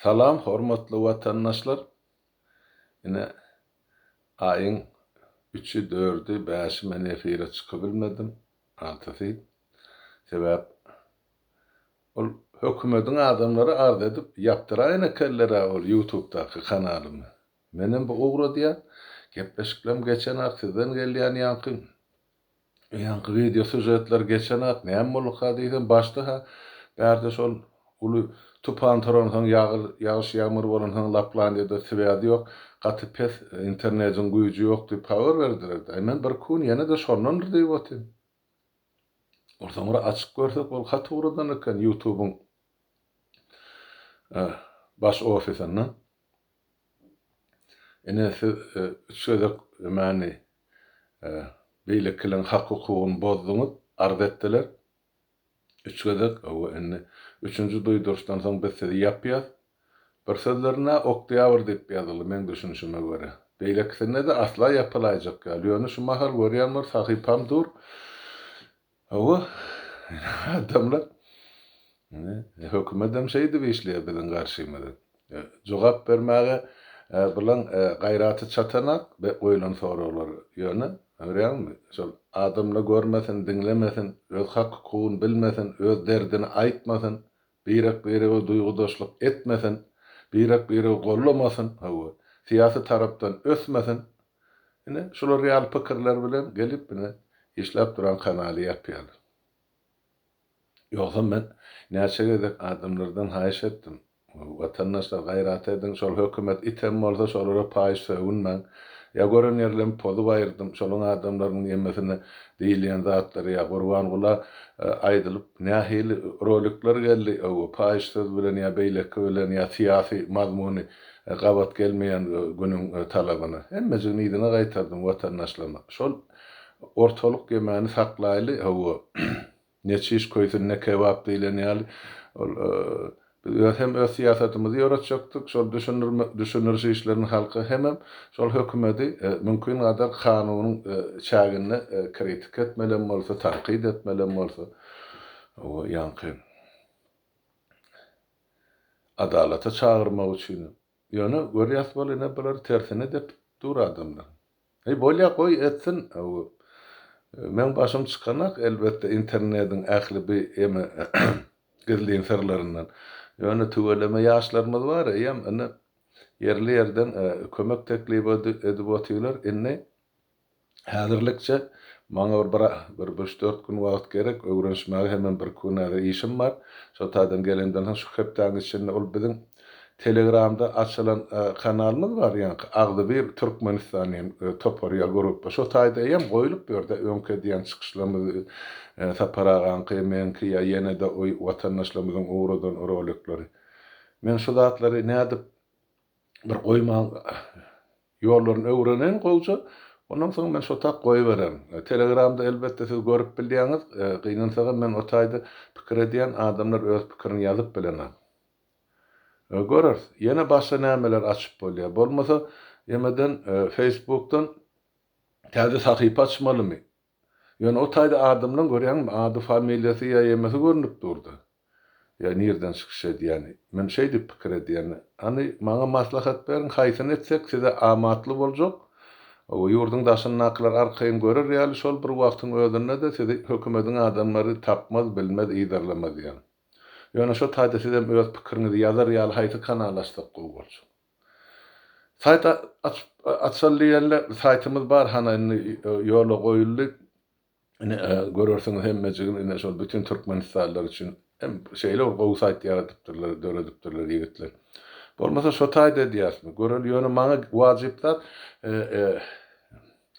Salam, hormatly watandaşlar. Ine ayın 3'ü, 4'ü, 5'i men efire çıkabilmedim. 6'sı. Sebäp ol hökümetin adamları ard edip yaptırayna kellere ol YouTube'daki kanalymy. Menem bu ugra diýen gepleşiklem geçen aksydan gelýän ýanky video süjetler geçen ak näme bolup diýsen başda ha bärde şol uly tupan toran ýagyş ýağmur bolan Laplandiýada sebäbi ýok, gaty pes internetin güýji ýok diýip power berdiler. Hemen bir kun ýene de şondan diýip otyn. Ortaňra açyk görsek bol haturadan eken YouTube'un baş ofisinden. Ene şöyle mani beýlekilen hak hukugyny bozduňyz, ard etdiler. Üçgedek, o enne üçüncü duýduruşdan soň biz sizi ýapýar. Bir sözlerine oktyabr diýip ýazyly men düşünüşime göre. Beýlekisine de asla ýapylaýjak ýaly. Ýöne şu mahal görýänler sahypam dur. O adamlar hökümetem şeydi beýişleýär biziň garşymyza. Jogap bermäge bilen gaýraty çatanak we goýulan soralar ýöne. Görýärmi? Şol adamla görmesin, dinlemesin, öz hak hukugyny bilmesin, öz derdini aýtmasyn, birek-birege duýgudaşlyk etmesin, birek-birege gollamasyn, siýasy tarapdan ösmesin. Ine şolar real pikirler bilen gelip işläp duran kanaly ýapýar. Ýogsa men näçe gezek adamlardan haýyş etdim. Watandaşlar gaýrat edin, şol hökümet item bolsa şolara paýyş söwünmäň. Ya görün yerlem podu bayırdım, şolun adamların yemesine değilyen zatları ya kurban kula aýdylyp nähili rolikler geldi, o paýyş söz bilen ya beýleki bilen ya siyasi mazmuny gabat gelmeýän günüň talabyny. Hemmejini ýygyna gaýtardym watandaşlarma. Şol ortalyk ýemeni saklaýly, neçe iş koýsun, ne kebap diýlen ýaly, hem öz siýasatymyzy ýöretjekdik, şol düşünürşi işlerini halka hemem şol hökümeti mümkin kadar kanunyň çägine kritik etmelen bolsa, tanqid etmelen bolsa, o ýanky adalata çağırmak üçin. Ýöne görýäs bolene bular tersine dep dur adamlar. Bolýa goý etsin. Men başym çykanak elbetde internetin ähli bir gizli serlerinden. Ýöne tüweleme ýaşlarymyz bar, ene yerli yerden kömek teklip edip otyrlar. Enne häzirlikçe maňa bir 3-4 gün wagt gerek, öwrenşmäge hemen bir gün işim bar. Şo taýdan gelenden şu hepden içinde ol biziň Telegramda açylan kanalymyz bar, ýani Agdyby Türkmenistanyň toporýa grupy. Şo taýda hem goýulyp berde öňke diýen çykyşlarymyz saparagan kıymenki ya ýene de oy watandaşlarymyzyň uğradan rolikleri. Men şu zatlary nädip bir goýman ýollaryny öwrenen goýja, ondan soň men şu tak goýberem. Telegramda elbetde siz görüp bilýäňiz, gynansaga men o taýda pikir edýän adamlar öz pikirini ýazyp bilenler. Görür, ýene başga nämeler açyp bolýar. Bolmasa ýemeden Facebook'tan täze sahypa açmalymy? Ýöne o taýda adamlaryň görýän ady familiýasy ýa ýemesi görünüp durdy. Ya nerden çykyş edýän? Men şey diýip pikir edýän. Hani maňa maslahat berin, haýsyn etsek size amatly boljak. O ýurdun daşyny naklar arkaýyn görür, ýaly şol bir wagtyň özünde de sizi hökümetiň adamlary tapmaz, bilmez, ýydarlamaz ýaly. Ýöne şo taýda size öz pikiriňizi ýazar ýaly haýsy kanal açsak boljak. Saýta açylýarlar, saýtymyz bar, hana ýola goýuldy. Görürsüňiz hemmejigini şol bütün Türkmenistanlar üçin hem şeyler gowy saýt ýaratypdyrlar, döredipdirler ýigitler. Bolmasa şo taýda diýäsmi? Görül ýöne maňa wajyplar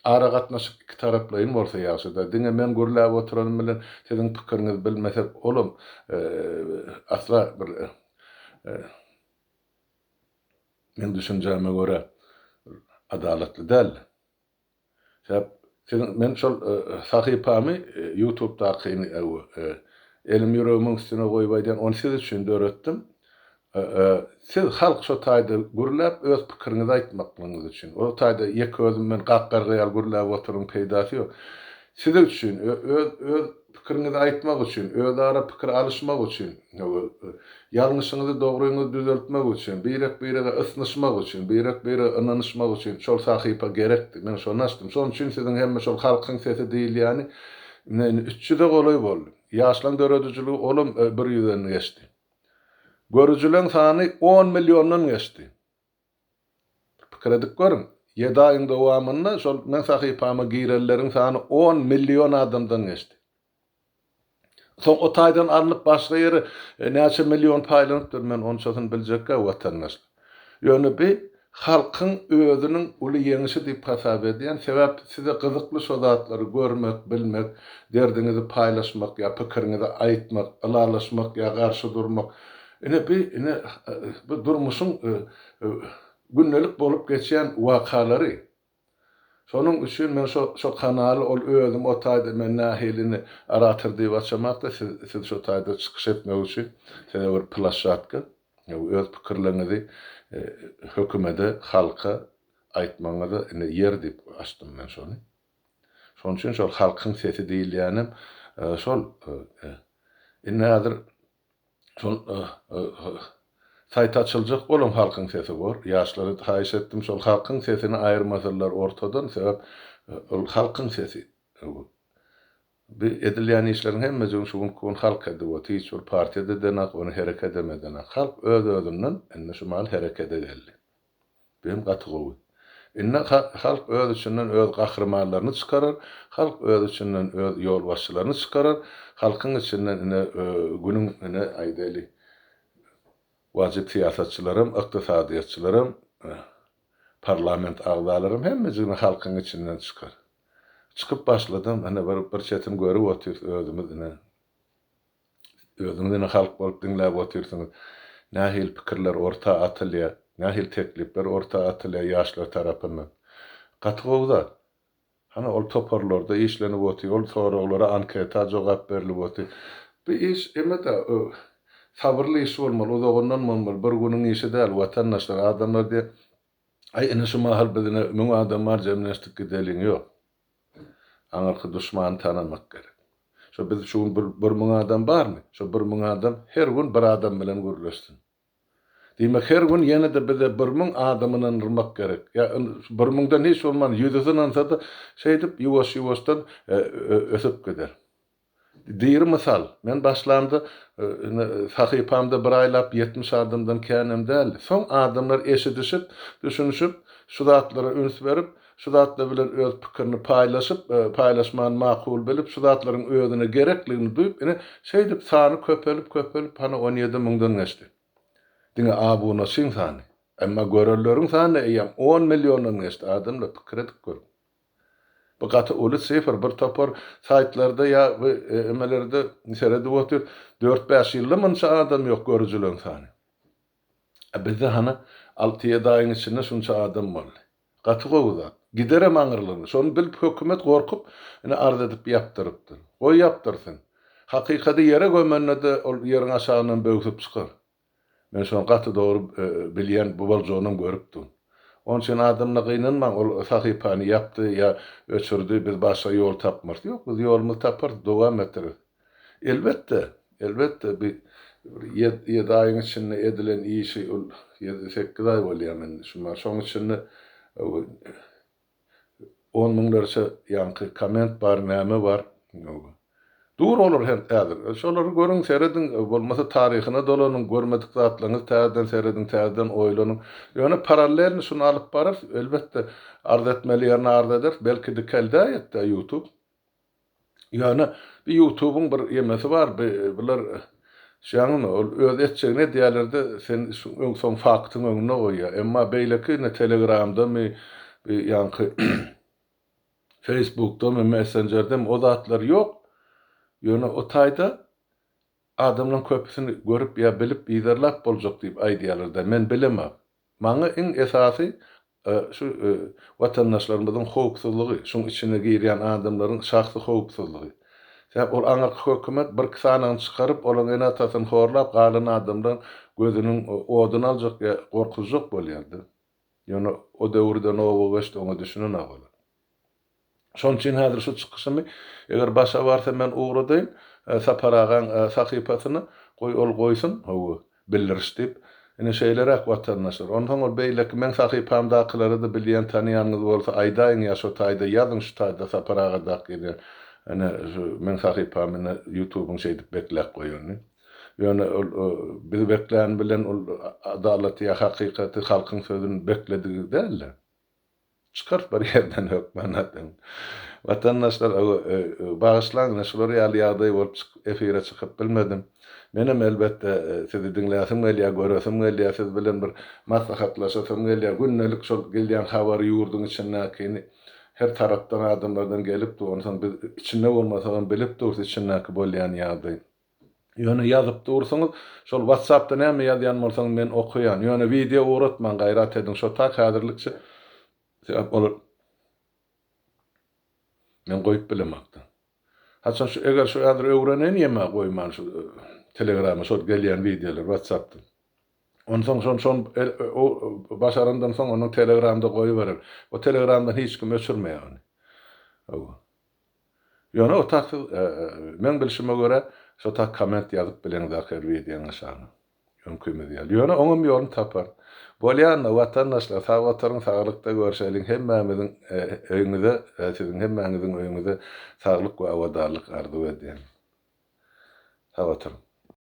ara gatnaşyk iki taraplayın bolsa ýaşyda. Diňe men gürläp oturan bilen siziň pikiriňizi bilmesek olam. Asla bir men düşünjäme göre adalatly däl. Men şol sahypamy YouTube'daky elim ýüregimin üstüne goýup onu siz üçin döretdim. Siz halk şo taýda gürläp öz pikiriňizi aýtmaklygyňyz üçin. O taýda ýeki özüm men gapgargyýar gürläp oturuň peýdasy ýok. Siz üçin öz pikirini aytmak için, özara pikir alışmak için, yanlışyňyzy dogruýyňy düzeltmek için, birek-birege ısnışmak için, birek-birege ynanyşmak için şol sahypa gerekdi. Men şonu açdym. Şoň üçin siziň hemme şol halkyň sesi diýil ýani 300-de golay boldy. Ýaşlaň döredijiligi olum bir ýüzden geçdi. Görüjüleň sany 10 millionyň geçdi. Pikir edip görün. 7 aýyň dowamynda şol men sahypama girenleriň sany 10 million adamdan geçdi. Soň o taýdan alınıp başga ýere näçe million paýlanypdyr men onçasyny biljekkä watandaş. Ýöne bir halkyň özüniň uly ýeňişi diýip hasap edýän sebäp size gyzykly şo zatlary görmek, bilmek, derdiňizi paýlaşmak ýa pikiriňizi aýtmak, ylalaşmak ýa garşy durmak. Bu durmuşyň günnelik bolup geçýän wakalary. Şonuň üçin men şo kanaly ol özüm o taýda men nähilini aratyr diýip açamakda siz şo taýda çykyş etmek üçin size bir plaşatka, öz pikirlerinizi hökümete, halka aýtmaňyza ýer diýip açdym men şonu. Şoň üçin şol halkyň sesi diýilýänem şol nädir şol sayt açyljak bolan halkyň sesi bor. Ýaşlary taýyş etdim şol halkyň sesini aýyrmasalar ortadan sebäp halkyň sesi. Bir edilýän işleriň hemmesi şu gün halk edip hiç bir partiýada denak onu hereket edemeden halk öz-özünden enne şu mal hereket edildi. Benim gatygowy. Inne halk öz içinden öz gahrmanlaryny çykarar, halk öz içinden öz ýol başçylaryny çykarar, halkyň içinden günüň aýdaly wajyp siýasatçylarym, ykdysadyýatçylarym, parlament agzalarym hemmesi halkyň içinden çykar. Çıkıp başladım, bir çetin görüp otyr özümizine. Özümizine halk bolup dinläp otyrsyňyz. Nähil pikirler orta atylýar, nähil teklipler orta atylýar ýaşlar tarapyndan. Gatygowda. Ol toparlarda işlenip otyr, ol soraglara anketa jogap berilip otyr. Bir iş emede sabırly iş bolmaly, uzagundan bolmaly. Bir günüň işi däl, watandaşlar, adamlar diýip, "Ay, ene şu mahal bizine müň adamlar jemleşdik gidelim." Ýok. Aňarky duşman tanamak gerek. Şo biz şu bir müň adam barmy? Şo bir müň adam her gün bir adam bilen görleşsin. Diýmek her gün ýene-de bize bir müň adamyny ırmak gerek. Ya bir müňden hiç bolman ýüzüni ansa-da şeýdip ýuwaş-ýuwaşdan ösüp gider. Diýir mysal, men başlandy sahypamda bir aýlap 70 adamdan känem däl. Soň adamlar eşidişip, düşünüşip, şu zatlara üns berip, şu zatlar bilen öz pikirini paýlaşman makul bilip, şu zatlaryň özüne gerekligini duýup, şeýdip sany köpelip 17 müňden geçdi. Diňe abuna şin sany. Emma görelleriň sany 10 millionyň geçdi. Adamlar pikir edip gör. Bu gaty uly sifir bir topar saytlarda ýa emelerde seredi otyr 4-5 ýylda munça adam ýok görüjülen sany. Bizde 6-7 aýyň içinde şunça adam boldy. Gatygowda giderem aňyrlygy. Şonu bilip hökümet gorkup arz edip ýapdyrypdy. O ýapdyrsyn. Hakykady ýere gömennede ol ýeriň aşagyndan böwsüp çykar. Men şonu gaty dogry bilýän bu boljanyny görüpdim. Onun için adamla gynanmaň, ol sahypany ýapdy ýa öçürdi, biz başga ýol tapmyrdy. Ýok, biz ýolumuzy tapardy, dowam etdirip. Elbetde bir 7 aýyň içinde edilen işi 7-8 aý bolýar men şoň içinde 10 müňlerçe ýanky komment bar, näme bar. Dur olur häzir. Şolary görüň, seredin, bolmasa taryhyna dolanyň, görmedik zatlaryňy täzeden seredin, täzeden oýlanyň. Ýöne paralelni şunu alyp barar, elbetde arz etmeli ýerine arz eder, belki dikelde ýetdi YouTube. Ýöne bir YouTube'un bir ýemesi bar, bular şaňyny öz etjegine diýerlerde sen soň faktyň öňüne goýýar. Emma beýleki Telegram'da ýanky Facebook'da Messenger'da o zatlar ýok. Ýöne o taýda adamlaryň köpüsini görüp ýa bilip ýerlap boljak diýip aýdýarlar. Men bilemem. Maňa iň esasy şu watandaşlarymyzyň howpsuzlygy, şoň içine girýän adamlaryň şahsy howpsuzlygy. Sebäp ol aňarky hökümet bir kisanyny çykaryp, olaň enatasyny horlap, galan adamdan gözüniň oduny aljak ýa gorkuzjak bolýardy. Ýöne o döwürden o geçdi, oňa düşünen agala. Şoň üçin häzir şu çykyşymy eger başa barsa men uğradayım, saparagan sahypasyny ol goýsun, howa bildiriş dip. Ine şeýlerek watandaşlar. Ondan ol beýlek men sahypamdakylary da bilýän tanýanyňyz bolsa aýdaýyn ýa şu taýda ýazyň şu taýda saparaga dak gede. Ene men sahypamyny YouTube'un şeýdip beklep goýuny. Ýöne biz beklän bilen ol adalat ýa hakykaty halkyň sözüni bekledigi däl. Çıkart bir yerden hökmanatın. Vatandaşlar bağışlan, şular ýaly bolup efire çıkıp bilmedim. Menem elbette sizi dinläsim gelýär, göresim gelýär, siz bilen bir maslahatlaşasym gelýär. Günnelik şol gelýän habary ýurdun içindäki her tarapdan adamlardan gelip durýan, biz içinde bolmasam bilip durýar içindäki bolýan ýagdaý. Ýöne ýazyp dursaňyz, şol WhatsApp'da näme ýazýan bolsaň men okuyan. Ýöne video uğratman gaýrat edin. Şo tak häzirlikçe olur. Men goýup bilemekdi. Haçan şu eger şu häzir öwrenen ýeme goýman şu Telegram'a şol gelýän videolar WhatsApp'da. Ondan şon başarandan soň onu Telegram'da goýuberer. O Telegram'dan hiç kim öçürmeýär onu. Ýöne o tak men bilşime göre şo tak komment ýazyp bilen zahir videoň aşagyna. Öňküme diýär. Ýöne oňam ýolun tapar. Bolýan watandaşlar sağlyklaryň sağlykda görşeliň hemmämiziň öýüňize, siziň hemmäňiziň öýüňize saglyk we awadarlyk arzu edýän. Sağ oturun.